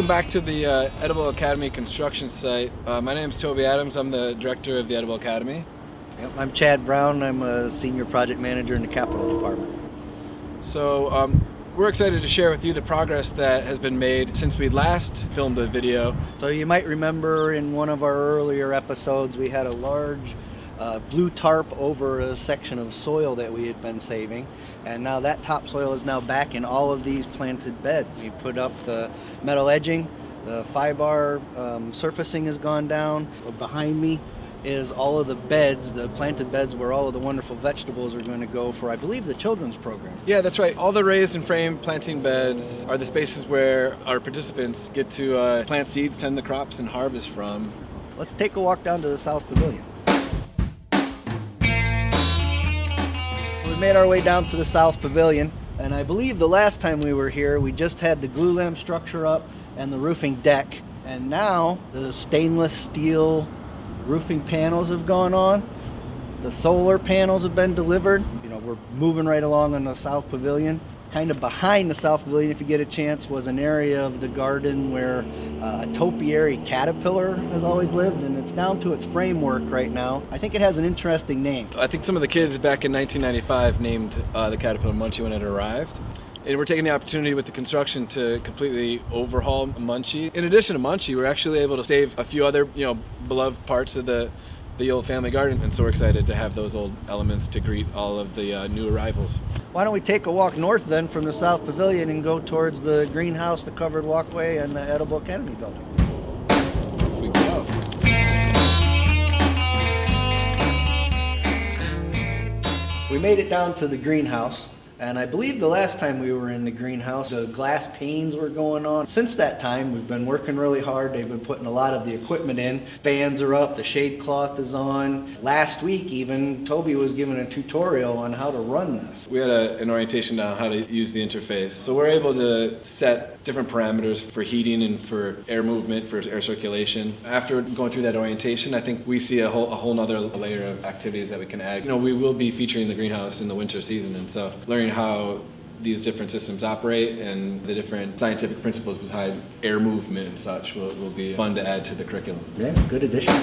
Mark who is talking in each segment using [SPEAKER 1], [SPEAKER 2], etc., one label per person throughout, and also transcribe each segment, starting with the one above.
[SPEAKER 1] back to the Edible Academy construction site. My name is Toby Adams. I'm the director of the Edible Academy.
[SPEAKER 2] Yep, I'm Chad Brown. I'm a senior project manager in the capital department.
[SPEAKER 1] So we're excited to share with you the progress that has been made since we last filmed a video.
[SPEAKER 2] So you might remember in one of our earlier episodes we had a large blue tarp over a section of soil that we had been saving, and now that topsoil is now back in all of these planted beds. We put up the metal edging, the 5-bar surfacing has gone down. Behind me is all of the beds, the planted beds where all of the wonderful vegetables are going to go for, I believe, the children's program.
[SPEAKER 1] Yeah, that's right. All the raised and framed planting beds are the spaces where our participants get to plant seeds, tend the crops, and harvest from.
[SPEAKER 2] Let's take a walk down to the South Pavilion. We made our way down to the South Pavilion, and I believe the last time we were here we just had the glue lamp structure up and the roofing deck, and now the stainless steel roofing panels have gone on, the solar panels have been delivered. You know, we're moving right along on the South Pavilion. Kind of behind the South Pavilion, if you get a chance, was an area of the garden where a topiary caterpillar has always lived, and it's down to its framework right now. I think it has an interesting name.
[SPEAKER 1] I think some of the kids back in 1995 named the caterpillar Munchie when it arrived. And we're taking the opportunity with the construction to completely overhaul Munchie. In addition to Munchie, we're actually able to save a few other, beloved parts of the old family garden, and so we're excited to have those old elements to greet all of the new arrivals.
[SPEAKER 2] Why don't we take a walk north then from the South Pavilion and go towards the greenhouse, the covered walkway, and the Edible Academy building.
[SPEAKER 1] Here we go.
[SPEAKER 2] We made it down to the greenhouse, and I believe the last time we were in the greenhouse, the glass panes were going on. Since that time, we've been working really hard. They've been putting a lot of the equipment in. Fans are up, the shade cloth is on. Last week even, Toby was giving a tutorial on how to run this.
[SPEAKER 1] We had an orientation on how to use the interface. So we're able to set different parameters for heating and for air movement, for air circulation. After going through that orientation, I think we see a whole nother layer of activities that we can add. We will be featuring the greenhouse in the winter season, and so learning how these different systems operate and the different scientific principles behind air movement and such will be fun to add to the curriculum.
[SPEAKER 2] Yeah, good addition.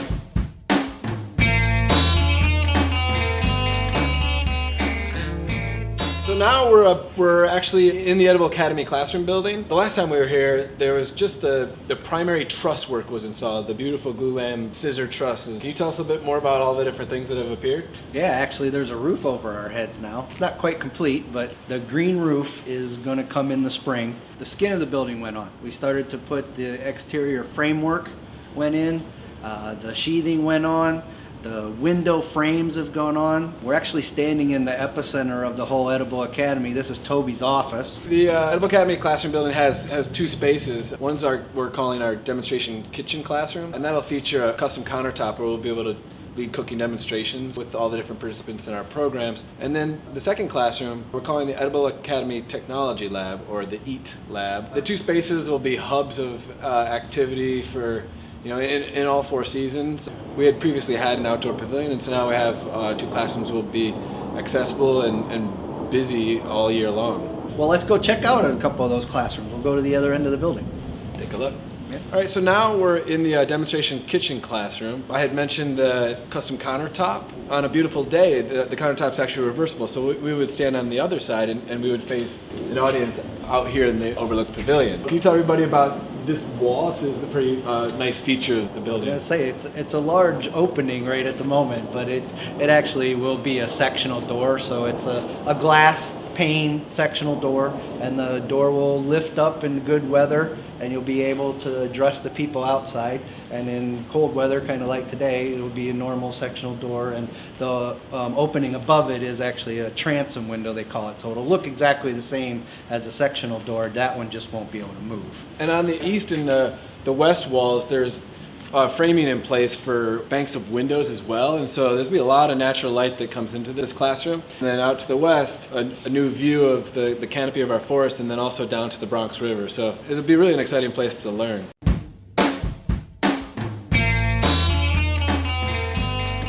[SPEAKER 1] So now we're actually in the Edible Academy classroom building. The last time we were here, there was just the primary truss work was installed, the beautiful glue lamp scissor trusses. Can you tell us a bit more about all the different things that have appeared?
[SPEAKER 2] Yeah, actually there's a roof over our heads now. It's not quite complete, but the green roof is going to come in the spring. The skin of the building went on. We started to put the exterior framework went in, the sheathing went on. The window frames have gone on. We're actually standing in the epicenter of the whole Edible Academy. This is Toby's office.
[SPEAKER 1] The Edible Academy classroom building has two spaces. One's we're calling our demonstration kitchen classroom, and that'll feature a custom countertop where we'll be able to lead cooking demonstrations with all the different participants in our programs. And then the second classroom, we're calling the Edible Academy Technology Lab, or the EAT Lab. The two spaces will be hubs of activity for in all 4 seasons. We had previously had an outdoor pavilion, and so now we have 2 classrooms will be accessible and busy all year long.
[SPEAKER 2] Well, let's go check out a couple of those classrooms. We'll go to the other end of the building.
[SPEAKER 1] Take a look.
[SPEAKER 2] Yeah.
[SPEAKER 1] All right, so now we're in the demonstration kitchen classroom. I had mentioned the custom countertop. On a beautiful day, the countertop's actually reversible, so we would stand on the other side and we would face an audience out here in the overlook pavilion. Can you tell everybody about this wall? It's a pretty nice feature of the building.
[SPEAKER 2] I was gonna say it's a large opening right at the moment, but it actually will be a sectional door, so it's a glass pane sectional door, and the door will lift up in good weather, and you'll be able to address the people outside. And in cold weather, kind of like today, it'll be a normal sectional door, and the opening above it is actually a transom window, they call it. So it'll look exactly the same as a sectional door. That one just won't be able to move. And
[SPEAKER 1] on the east and the west walls, there's framing in place for banks of windows as well, and so there's going to be a lot of natural light that comes into this classroom. And then out to the west, a new view of the canopy of our forest, and then also down to the Bronx River. So it'll be really an exciting place to learn.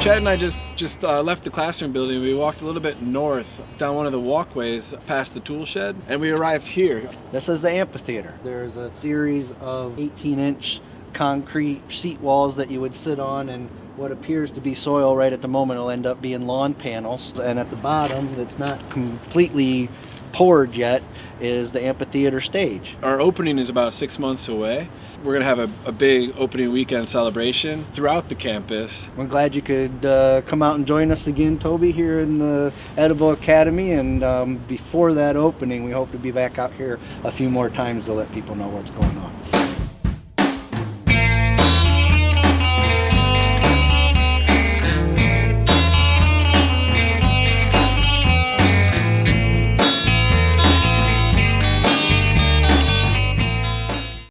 [SPEAKER 1] Chad and I just left the classroom building. We walked a little bit north down one of the walkways past the tool shed, and we arrived here.
[SPEAKER 2] This is the amphitheater. There's a series of 18-inch concrete seat walls that you would sit on, and what appears to be soil right at the moment will end up being lawn panels. And at the bottom, that's not completely poured yet, is the amphitheater stage.
[SPEAKER 1] Our opening is about 6 months away. We're going to have a big opening weekend celebration throughout the campus.
[SPEAKER 2] We're glad you could come out and join us again, Toby, here in the Edible Academy. And before that opening, we hope to be back out here a few more times to let people know what's going on.